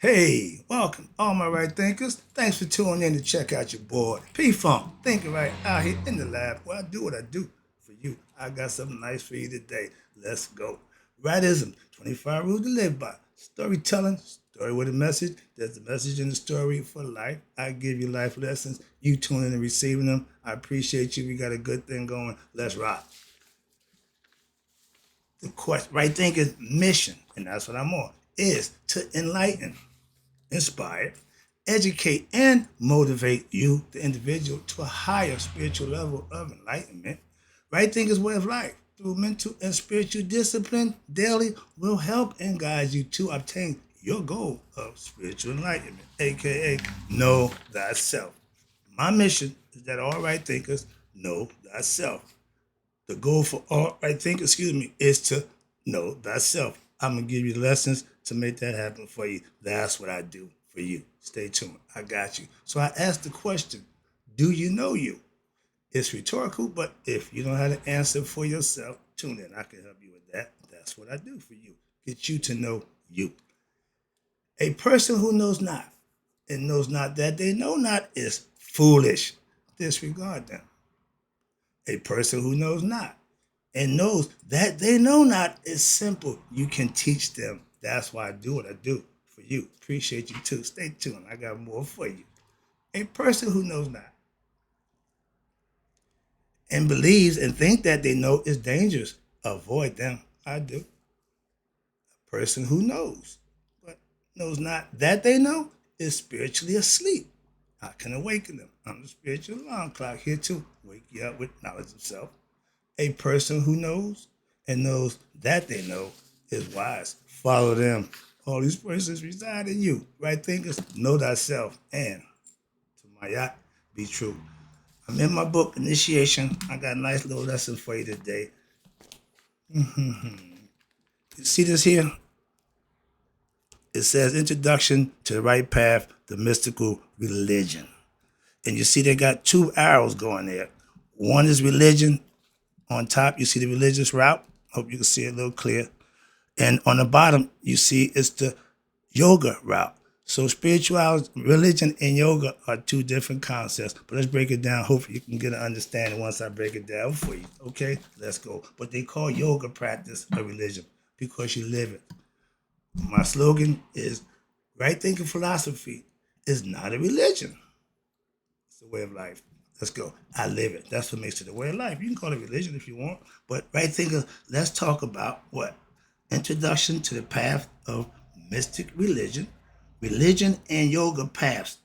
Hey, welcome, all my right thinkers. Thanks for tuning in to check out your boy, P-Funk, thinking right out here in the lab where I do what I do for you. I got something nice for you today. Let's go. Rightism, 25 rules to live by. Storytelling, story with a message. There's a message in the story for life. I give you life lessons. You tune in and receiving them. I appreciate you. We got a good thing going. Let's rock. The question, right thinking mission, and that's what I'm on, is to enlighten, inspire, educate, and motivate you, the individual, to a higher spiritual level of enlightenment. Right thinking's way of life through mental and spiritual discipline daily will help and guide you to obtain your goal of spiritual enlightenment, aka know thyself. My mission is that all right thinkers know thyself. The goal for all right thinkers, is to know thyself. I'm gonna give you lessons to make that happen for you. That's what I do for you. Stay tuned. I got you. So I asked the question, do you know you? It's rhetorical, but if you don't have the answer for yourself, tune in. I can help you with that. That's what I do for you. Get you to know you. A person who knows not and knows not that they know not is foolish. Disregard them. A person who knows not and knows that they know not is simple. You can teach them. That's why I do what I do for you. Appreciate you too. Stay tuned. I got more for you. A person who knows not and believes and think that they know is dangerous. Avoid them. I do. A person who knows but knows not that they know is spiritually asleep. I can awaken them. I'm the spiritual alarm clock here to wake you up with knowledge of self. A person who knows and knows that they know is wise. Follow them. All these persons reside in you. Right thinkers, know thyself. And to my yacht, be true. I'm in my book, Initiation. I got a nice little lesson for you today. You see this here? It says Introduction to the Right Path, the Mystical Religion. And you see they got two arrows going there. One is religion. On top, you see the religious route. Hope you can see it a little clear. And on the bottom, you see it's the yoga route. So spirituality, religion, and yoga are two different concepts. But let's break it down. Hopefully you can get an understanding once I break it down for you. Okay, let's go. But they call yoga practice a religion because you live it. My slogan is right thinking philosophy is not a religion. It's a way of life. Let's go. I live it. That's what makes it a way of life. You can call it religion if you want. But right thinking, let's talk about what? Introduction to the path of mystic religion. Religion and yoga paths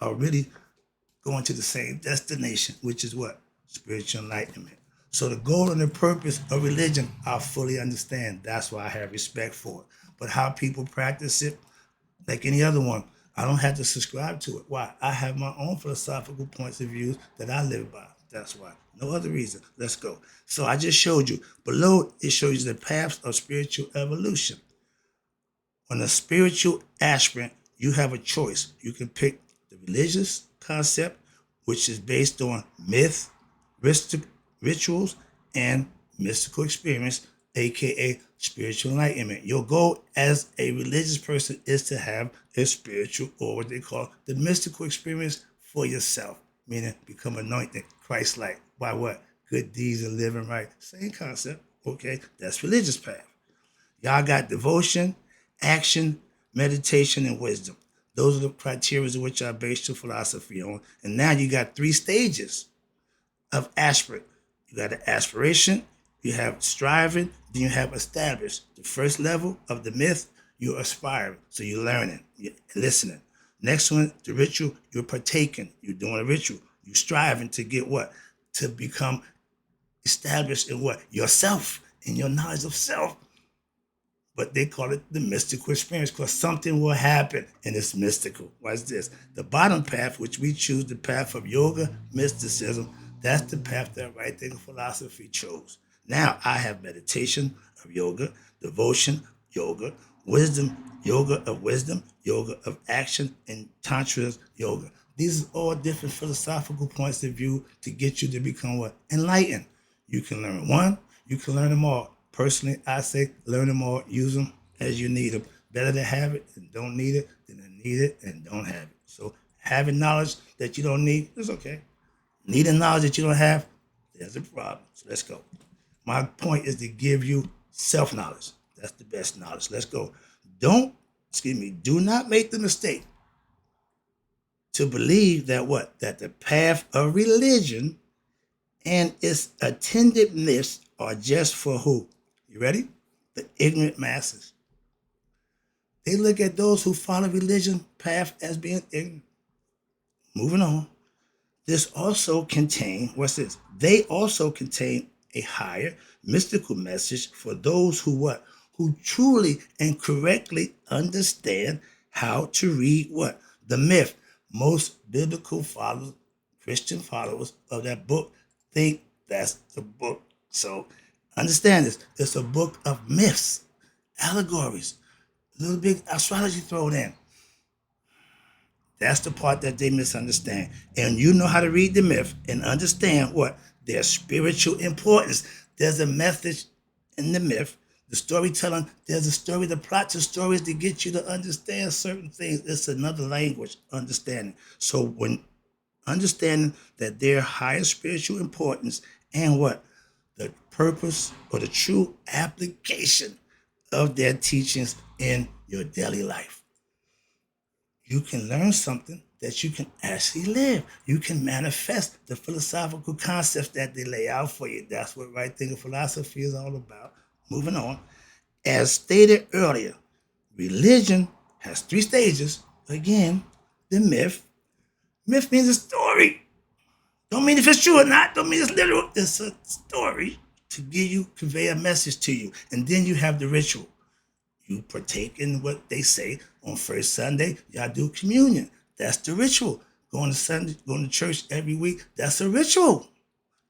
are really going to the same destination, which is what? Spiritual enlightenment. So the goal and the purpose of religion, I fully understand. That's why I have respect for it. But how people practice it, like any other one, I don't have to subscribe to it. Why? I have my own philosophical points of view that I live by. That's why. No other reason. Let's go. So I just showed you. Below, it shows you the paths of spiritual evolution. On a spiritual aspirant, you have a choice. You can pick the religious concept, which is based on myth, rituals, and mystical experience, aka spiritual enlightenment. Your goal as a religious person is to have a spiritual, or what they call the mystical experience for yourself, meaning become anointed, Christ-like. By what? Good deeds and living right. Same concept. Okay, that's religious path. Y'all got devotion, action, meditation, and wisdom. Those are the criteria in which I base your philosophy on. And now you got three stages of aspirate. You got the aspiration, you have striving, then you have established. The first level of the myth, you're aspiring. So you're learning, you're listening. Next one, the ritual, you're partaking. You're doing a ritual. You're striving to get what? To become established in what? Yourself, in your knowledge of self. But they call it the mystical experience because something will happen and it's mystical. Watch this. The bottom path, which we choose, the path of yoga, mysticism, that's the path that right thinking philosophy chose. Now I have meditation of yoga, devotion, yoga, wisdom, yoga of action, and tantra yoga. These are all different philosophical points of view to get you to become what? Enlightened. You can learn one, you can learn them all. Personally, I say learn them all, use them as you need them. Better to have it than don't need it than to need it and don't have it. So having knowledge that you don't need is okay. Needing knowledge that you don't have, there's a problem. So let's go. My point is to give you self-knowledge. That's the best knowledge. Let's go. Do not make the mistake to believe that what? That the path of religion and its attendant myths are just for who? You ready? The ignorant masses. They look at those who follow religion path as being ignorant. Moving on. This also contain, what's this? They also contain a higher mystical message for those who what? Who truly and correctly understand how to read what? The myth. Most biblical followers, Christian followers of that book think that's the book. So understand this. It's a book of myths, allegories, a little bit astrology thrown in. That's the part that they misunderstand. And you know how to read the myth and understand what? Their spiritual importance. There's a message in the myth. The storytelling, there's a story, the plot to stories to get you to understand certain things. It's another language, understanding. So when understanding that their higher spiritual importance and what? The purpose or the true application of their teachings in your daily life. You can learn something that you can actually live. You can manifest the philosophical concepts that they lay out for you. That's what right thinking philosophy is all about. Moving on. As stated earlier, religion has 3 stages. Again, the myth. Myth means a story. Don't mean if it's true or not. Don't mean it's literal. It's a story to convey a message to you. And then you have the ritual. You partake in what they say on first Sunday. Y'all do communion. That's the ritual. Going to Sunday, going to church every week. That's a ritual.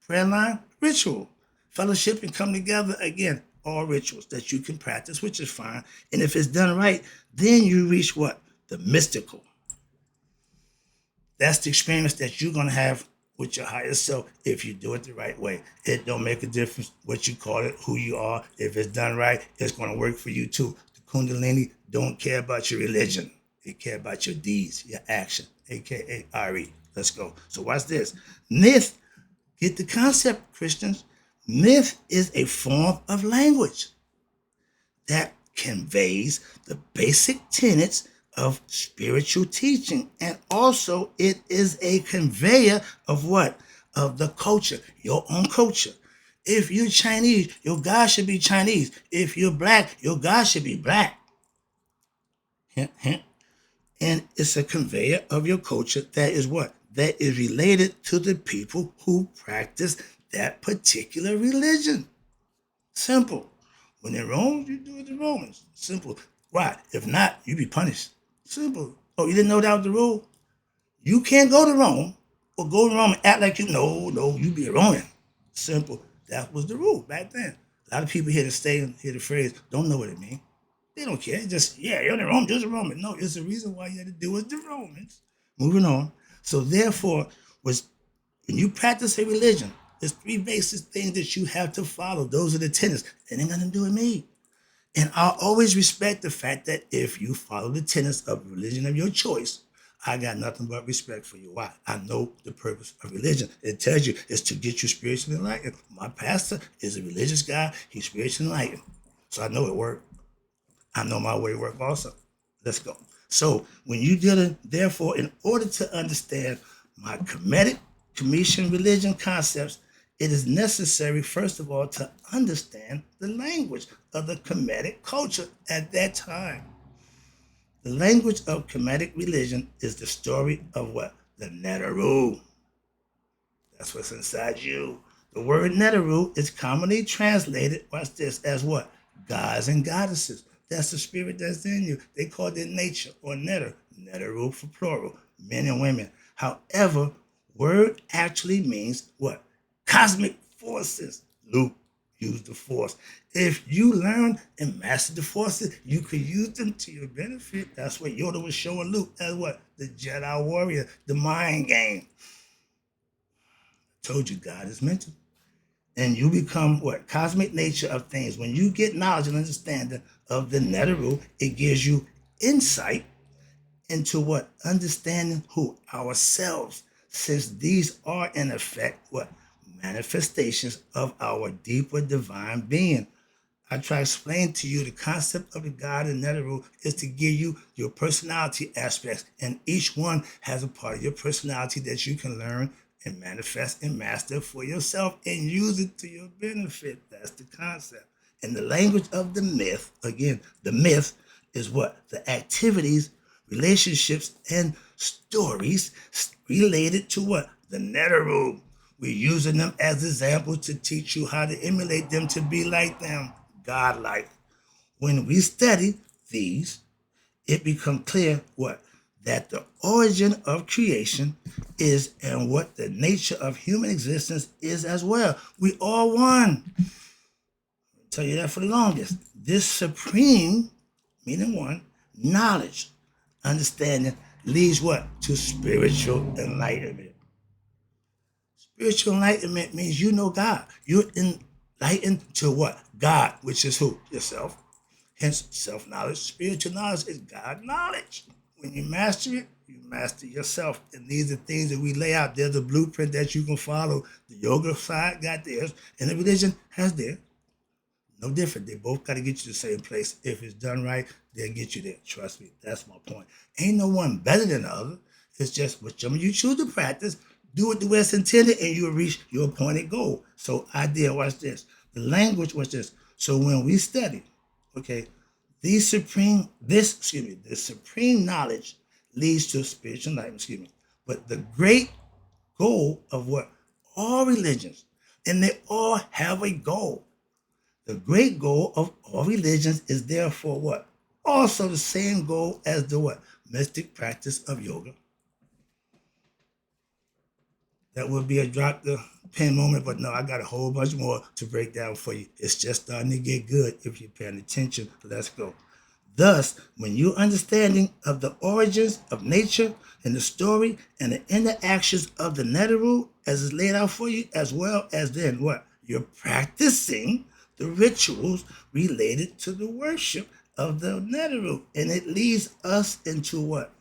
Prayer line, ritual. Fellowship and come together, again, all rituals that you can practice, which is fine. And if it's done right, then you reach what? The mystical. That's the experience that you're going to have with your higher self if you do it the right way. It don't make a difference what you call it, who you are. If it's done right, it's going to work for you too. The Kundalini don't care about your religion. It care about your deeds, your action, aka RE. Let's go. So watch this. Myth, get the concept, Christians. Myth is a form of language that conveys the basic tenets of spiritual teaching. And also it is a conveyor of what? Of the culture, your own culture. If you're Chinese, your God should be Chinese. If you're black, your God should be black. Hint, hint. And it's a conveyor of your culture that is what? That is related to the people who practice that particular religion. Simple. When in Rome, you do it the Romans. Simple. Why? If not, you be punished. Simple. Oh, you didn't know that was the rule? You can't go to Rome or go to Rome and act like you be a Roman. Simple. That was the rule back then. A lot of people hear the phrase, don't know what it means. They don't care. Just, you're in Rome, just a Roman. No, it's the reason why you had to do it the Romans. Moving on. So therefore, when you practice a religion, there's 3 basic things that you have to follow. Those are the tenets. It ain't nothing to do with me. And I'll always respect the fact that if you follow the tenets of religion of your choice, I got nothing but respect for you. Why? I know the purpose of religion. It tells you it's to get you spiritually enlightened. My pastor is a religious guy. He's spiritually enlightened. So I know it worked. I know my way work also. Let's go. So when you therefore, in order to understand my Commission religion concepts, it is necessary, first of all, to understand the language of the Kemetic culture at that time. The language of Kemetic religion is the story of what? The Neteru. That's what's inside you. The word Neteru is commonly translated, watch this, as what? Gods and goddesses. That's the spirit that's in you. They call it nature or Neter. Neteru for plural, men and women. However, word actually means what? Cosmic forces. Luke used the force. If you learn and master the forces, you can use them to your benefit. That's what Yoda was showing Luke. That's what? The Jedi warrior, the mind game. Told you God is mental. And you become what? Cosmic nature of things. When you get knowledge and understanding of the Neteru, it gives you insight into what? Understanding who? Ourselves. Since these are in effect what? Manifestations of our deeper divine being. I try to explain to you the concept of the God and Netherworld is to give you your personality aspects, and each one has a part of your personality that you can learn and manifest and master for yourself and use it to your benefit. That's the concept. In the language of the myth, again, the myth is what? The activities, relationships, and stories related to what? The Netherworld. We're using them as examples to teach you how to emulate them to be like them, godlike. When we study these, it becomes clear what? That the origin of creation is and what the nature of human existence is as well. We all one. I'll tell you that for the longest. This supreme, meaning one, knowledge, understanding leads what? To spiritual enlightenment. Spiritual enlightenment means you know God. You're enlightened to what? God, which is who? Yourself. Hence, self-knowledge. Spiritual knowledge is God knowledge. When you master it, you master yourself. And these are things that we lay out. There's a blueprint that you can follow. The yoga side got theirs, and the religion has theirs. No different. They both got to get you to the same place. If it's done right, they'll get you there. Trust me. That's my point. Ain't no one better than the other. It's just whichever you choose to practice, do it the way it's intended, and you'll reach your appointed goal. So watch this. The language, watch this. So when we study, okay, this supreme knowledge leads to spiritual enlightenment, But the great goal of what? All religions, and they all have a goal. The great goal of all religions is therefore what? Also the same goal as the what? Mystic practice of yoga. That would be a drop the pen moment, but no, I got a whole bunch more to break down for you. It's just starting to get good if you're paying attention. Let's go. Thus, when you're understanding of the origins of nature and the story and the interactions of the netherworld as it's laid out for you, as well as then what? You're practicing the rituals related to the worship of the netherworld. And it leads us into what?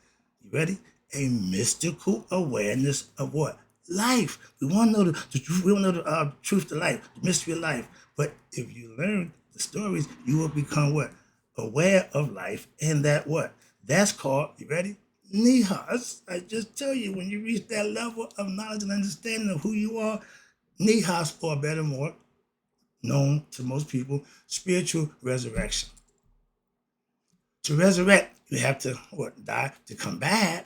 You ready? A mystical awareness of what? Life. We want to know the truth. We want to know the truth to life, the mystery of life. But if you learn the stories, you will become what? Aware of life, and that what? That's called, you ready? Nihas. I just tell you, when you reach that level of knowledge and understanding of who you are, Nihas, or better more, known to most people, spiritual resurrection. To resurrect, you have to what? Die to come back.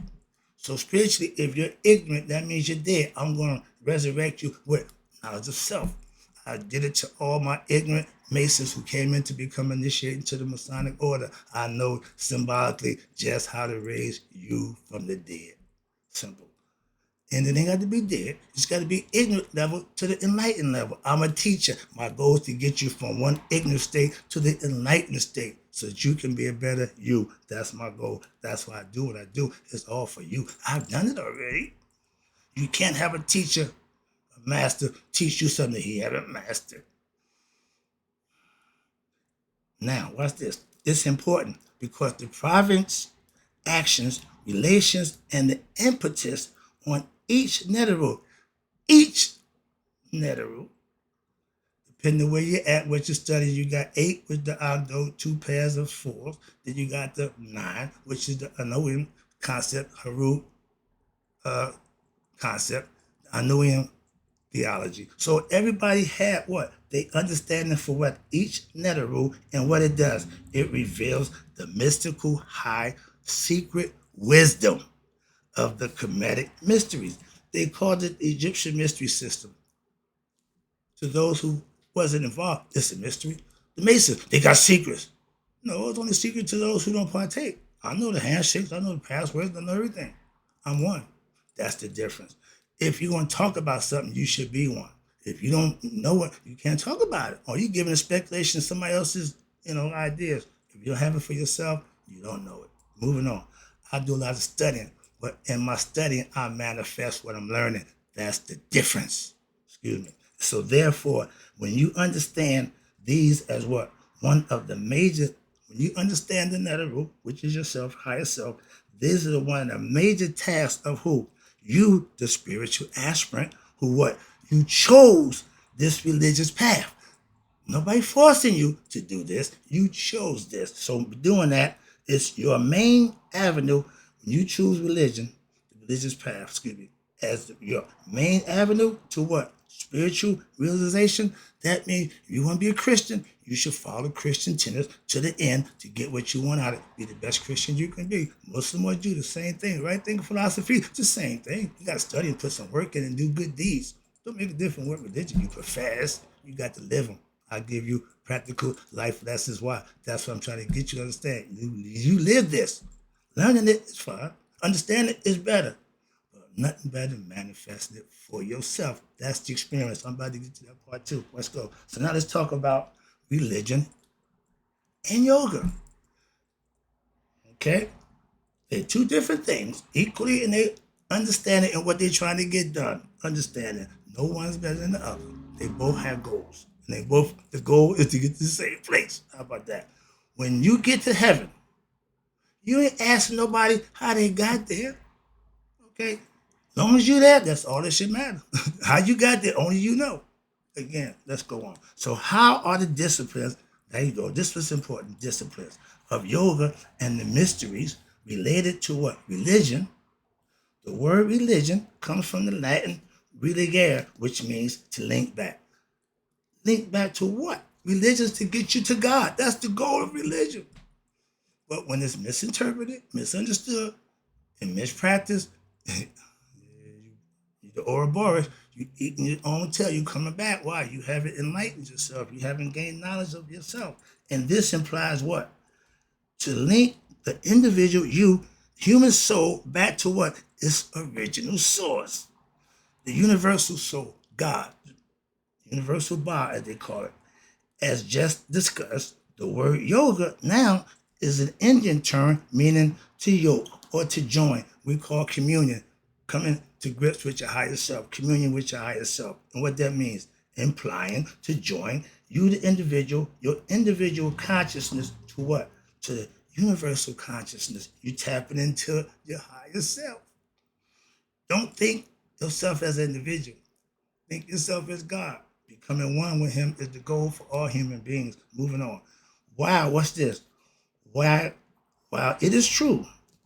So spiritually, if you're ignorant, that means you're dead. I'm going to resurrect you with knowledge of self. I did it to all my ignorant Masons who came in to become initiated into the Masonic order. I know symbolically just how to raise you from the dead. Simple. And it ain't got to be dead. It's got to be ignorant level to the enlightened level. I'm a teacher. My goal is to get you from one ignorant state to the enlightened state so that you can be a better you. That's my goal. That's why I do what I do. It's all for you. I've done it already. You can't have a teacher, a master, teach you something he haven't mastered. Now, watch this. It's important because the province, actions, relations, and the impetus on each netherworld, depending on where you're at, what you study, you got 8 with the Agdo, 2 pairs of 4s. Then you got the 9, which is the Anoim concept, Haru concept, Anoim theology. So everybody had what? They understanding for what each netherworld and what it does. It reveals the mystical, high, secret wisdom of the Kemetic mysteries. They called it the Egyptian mystery system. To those who wasn't involved, it's a mystery. The Masons, they got secrets. No, it's only secret to those who don't partake. I know the handshakes, I know the passwords, I know everything. I'm one. That's the difference. If you're going to talk about something, you should be one. If you don't know it, you can't talk about it. Or you're giving a speculation to somebody else's, ideas. If you don't have it for yourself, you don't know it. Moving on. I do a lot of studying, but in my studying, I manifest what I'm learning. That's the difference. Excuse me. So therefore, when you understand these as what? One of the major, when you understand the netherworld, which is yourself, higher self, These are the one of the major tasks of who? You, the spiritual aspirant, who what? You chose this religious path. Nobody forcing you to do this. You chose this. So doing that is your main avenue. When you choose religion, the religious path, excuse me, as your main avenue to what? Spiritual realization. That means if you want to be a Christian, you should follow Christian tenets to the end to get what you want out of it. Be the best Christian you can be. Muslim or Jew, the same thing. Right thing, philosophy, it's the same thing. You got to study and put some work in and do good deeds. Don't make a difference what religion you profess. You got to live them. I give you practical life lessons. Why? That's what I'm trying to get you to understand. You live this. Learning it is fine. Understanding it is better. But nothing better than manifesting it for yourself. That's the experience. I'm about to get to that part too. Let's go. So now let's talk about religion and yoga. Okay? They're two different things, equally in their understanding and what they're trying to get done. Understanding no one's better than the other. They both have goals. And the goal is to get to the same place. How about that? When you get to heaven, you ain't asking nobody how they got there. Okay? As long as you there, that's all that should matter. How you got there, only you know. Again, let's go on. So how are the disciplines, there you go, this was important, disciplines of yoga and the mysteries related to what? Religion. The word religion comes from the Latin religare, which means to link back. Link back to what? Religion is to get you to God. That's the goal of religion. But when it's misinterpreted, misunderstood, and mispracticed, the Ouroboros, you eating your own tail, you coming back. Why? You haven't enlightened yourself. You haven't gained knowledge of yourself. And this implies what? To link the individual, human soul, back to what? Its original source. The universal soul, God. Universal Ba, as they call it. As just discussed, the word yoga now is an Indian term meaning to yoke or to join. We call communion, coming to grips with your higher self, communion with your higher self. And what that means, implying to join you, the individual, your individual consciousness to what? To the universal consciousness. You tapping into your higher self. Don't think yourself as an individual. Think yourself as God. Becoming one with him is the goal for all human beings. Moving on. Wow, what's this? While it is true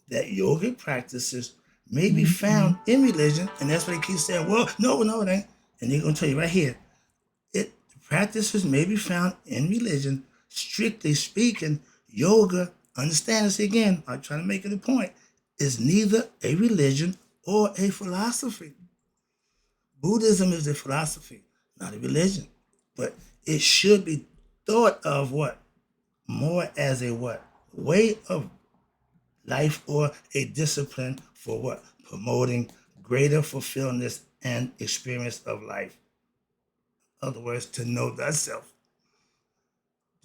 that yogic practices may be found in religion, and that's why they keep saying, well, no, it ain't. And they're going to tell you right here, the practices may be found in religion. Strictly speaking, yoga, understand this again, I'm trying to make it a point, is neither a religion or a philosophy. Buddhism is a philosophy, not a religion. But it should be thought of what? More as a what? Way of life or a discipline for what? Promoting greater fulfillment and experience of life. In other words, to know thyself.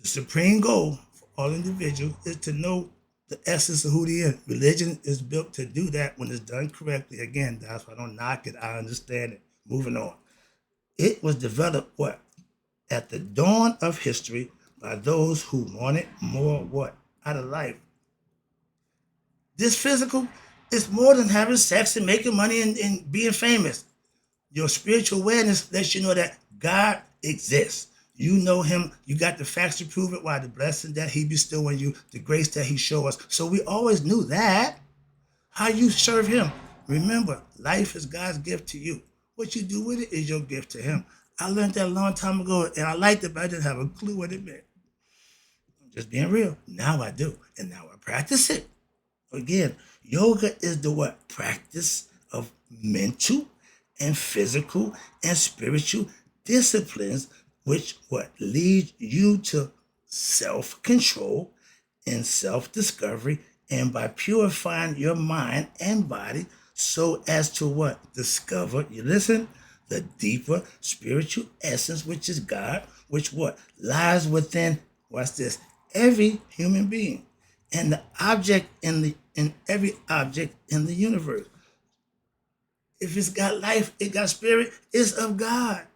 The supreme goal for all individuals is to know the essence of who they are. Religion is built to do that when it's done correctly. Again, that's why I don't knock it. I understand it. Moving on. It was developed what? At the dawn of history by those who wanted more what? Out of life. This physical is more than having sex and making money and being famous. Your spiritual awareness lets you know that God exists. You know him. You got the facts to prove it. Why? The blessing that he bestow on you, the grace that he show us. So we always knew that. How you serve him. Remember, life is God's gift to you. What you do with it is your gift to him. I learned that a long time ago, and I liked it, but I didn't have a clue what it meant. I'm just being real. Now I do, and now I practice it. Again, yoga is the what? Practice of mental and physical and spiritual disciplines, which what lead you to self-control and self-discovery, and by purifying your mind and body so as to what? Discover, you listen, the deeper spiritual essence, which is God, which what? Lies within, watch this, every human being and the object in every object in the universe. If it's got life, it got spirit, it's of God.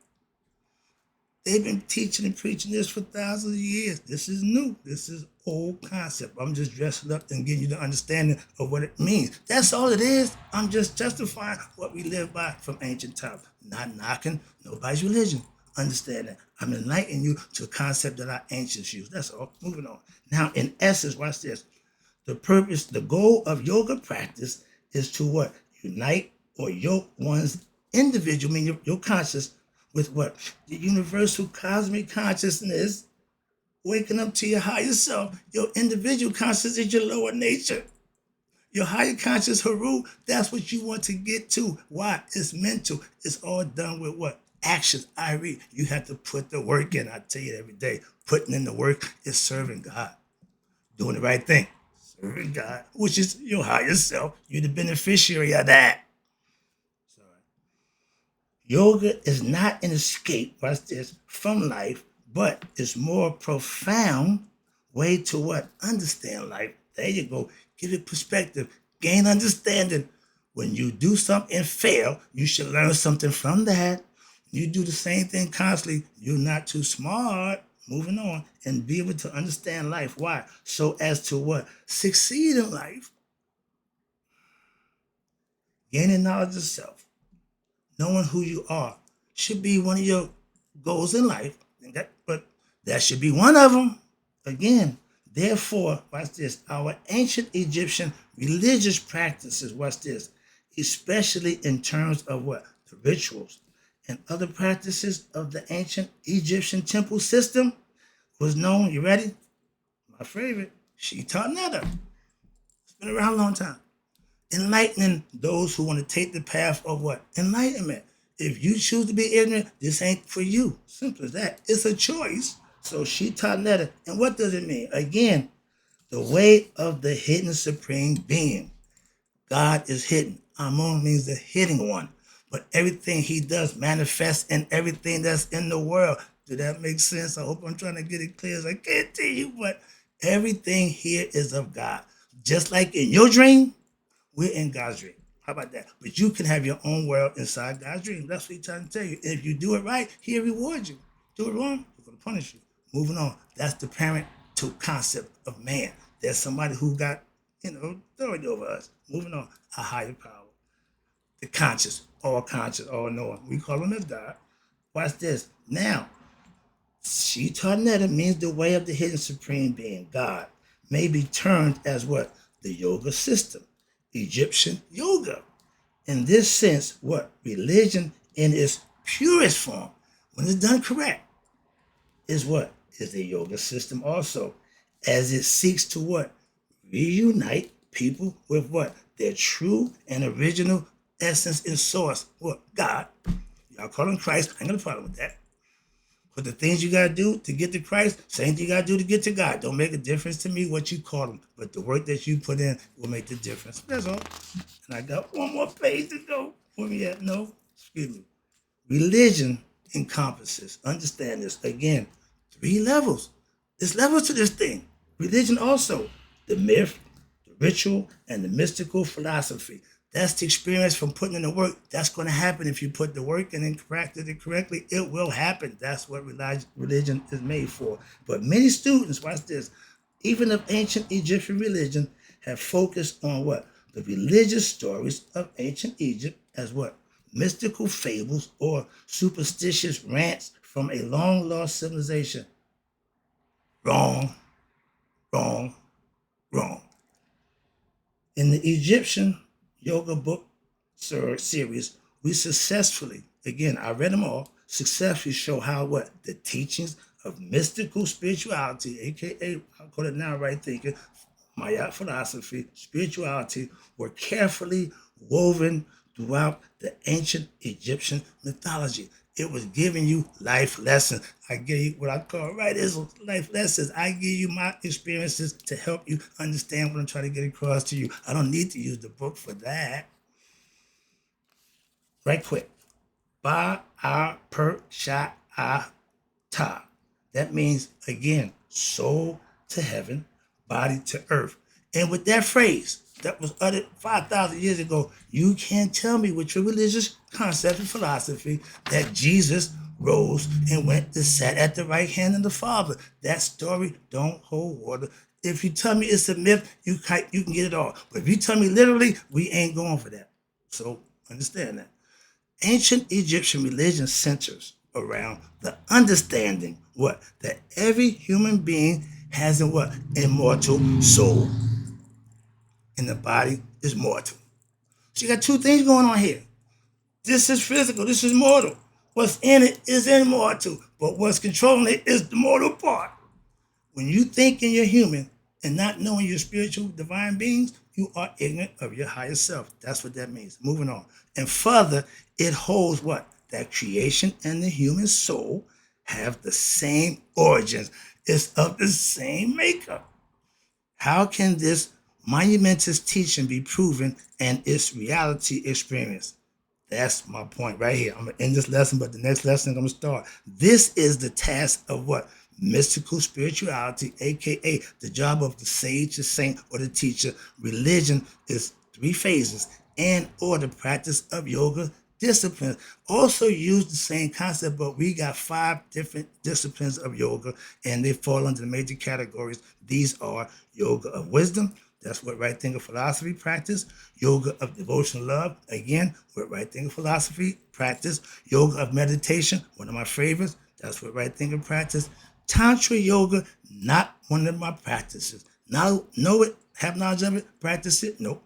They've been teaching and preaching this for thousands of years. This is new. This is whole concept. I'm just dressing up and giving you the understanding of what it means. That's all it is. I'm just justifying what we live by from ancient times. Not knocking nobody's religion. Understand that. I'm enlightening you to a concept that our ancients used. That's all. Moving on. Now, in essence, watch this. The purpose, the goal of yoga practice is to what? Unite or yoke one's individual, meaning your conscious, with what? The universal cosmic consciousness, waking up to your higher self. Your individual consciousness is your lower nature. Your higher conscious, Haru, that's what you want to get to. Why? It's mental. It's all done with what? Actions. I read. You have to put the work in. I tell you every day. Putting in the work is serving God. Doing the right thing. Serving God, which is your higher self. You're the beneficiary of that. Sorry. Yoga is not an escape, watch this, from life, but it's more profound way to what? Understand life. There you go. Give it perspective. Gain understanding. When you do something and fail, you should learn something from that. You do the same thing constantly. You're not too smart. Moving on and be able to understand life. Why? So as to what? Succeed in life. Gaining knowledge of self. Knowing who you are should be one of your goals in life. But that should be one of them. Again, therefore, watch this. Our ancient Egyptian religious practices, watch this, especially in terms of what? The rituals and other practices of the ancient Egyptian temple system was known, you ready? My favorite, Shita Netta. It's been around a long time. Enlightening those who want to take the path of what? Enlightenment. If you choose to be ignorant, this ain't for you. Simple as that. It's a choice. So Shita Netta. And what does it mean? Again, the way of the hidden supreme being. God is hidden. Amun means the hidden one. But everything he does manifests in everything that's in the world. Did that make sense? I hope I'm trying to get it clear as I can to you, but everything here is of God. Just like in your dream, we're in God's dream. How about that? But you can have your own world inside God's dream. That's what he's trying to tell you. And if you do it right, he'll reward you. Do it wrong, he's going to punish you. Moving on. That's the parent to concept of man. There's somebody who got, authority over us. Moving on. A higher power. The conscious, all knowing. We call him as God. Watch this. Now, Shita Netta means the way of the hidden supreme being, God, may be termed as what? The yoga system, Egyptian yoga. In this sense, what? Religion in its purest form, when it's done correct, is what? Is the yoga system also, as it seeks to what? Reunite people with what? Their true and original essence and source. What? God. Y'all call him Christ. I ain't got a problem with that. But the things you got to do to get to Christ, same thing you got to do to get to God. Don't make a difference to me what you call them. But the work that you put in will make the difference. That's all. And I got one more page to go. Where we at? No? Excuse me. Religion encompasses, understand this, again, 3 levels. There's levels to this thing. Religion also, the myth, the ritual, and the mystical philosophy. That's the experience from putting in the work. That's going to happen if you put the work in and practice it correctly. It will happen. That's what religion is made for. But many students, watch this, even of ancient Egyptian religion, have focused on what? The religious stories of ancient Egypt as what? Mystical fables or superstitious rants from a long-lost civilization. Wrong, wrong, wrong. In the Egyptian yoga book series, we successfully, again, I read them all, successfully show how what? The teachings of mystical spirituality, aka, I'll call it now right thinking, Maya philosophy, spirituality, were carefully woven throughout the ancient Egyptian mythology. It was giving you life lessons. I gave you what I call life lessons. I give you my experiences to help you understand what I'm trying to get across to you. I don't need to use the book for that. Right quick. Ba a per sha a ta. That means, again, soul to heaven, body to earth. And with that phrase that was uttered 5,000 years ago, you can't tell me with your religious concept and philosophy that Jesus rose and went to sat at the right hand of the Father. That story don't hold water. If you tell me it's a myth, you can get it all. But if you tell me literally, we ain't going for that. So understand that. Ancient Egyptian religion centers around the understanding what? That every human being has a what? Immortal soul. And the body is mortal. So you got two things going on here. This is physical, this is mortal. What's in it is immortal, but what's controlling it is the mortal part. When you think you're human and not knowing you're spiritual divine beings, you are ignorant of your higher self. That's what that means. Moving on. And further, it holds what? That creation and the human soul have the same origins. It's of the same makeup. How can this monumentous teaching be proven and its reality experienced? That's my point right here. I'm going to end this lesson, but the next lesson I'm going to start. This is the task of what? Mystical spirituality, aka the job of the sage, the saint, or the teacher. Religion is three phases and or the practice of yoga disciplines. Also use the same concept, but we got 5 different disciplines of yoga, and they fall under the major categories. These are yoga of wisdom. That's what right thinker philosophy practice. Yoga of devotional love, again, what right thinker philosophy practice. Yoga of meditation, one of my favorites. That's what right thinker practice. Tantra yoga, not one of my practices. Now, know it, have knowledge of it, practice it? Nope.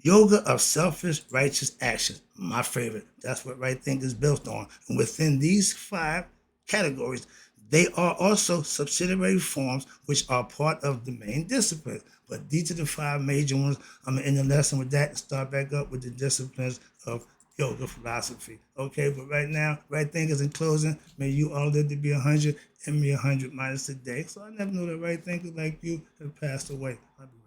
Yoga of selfish, righteous actions, my favorite. That's what right thinking is built on. And within these 5 categories, they are also subsidiary forms which are part of the main disciplines. But these are the 5 major ones. I'm going to end the lesson with that and start back up with the disciplines of yoga philosophy. Okay, but right now, right thinkers in closing, may you all live to be 100 and me 100 minus a day. So I never knew that right thinkers like you have passed away. I'll be right back.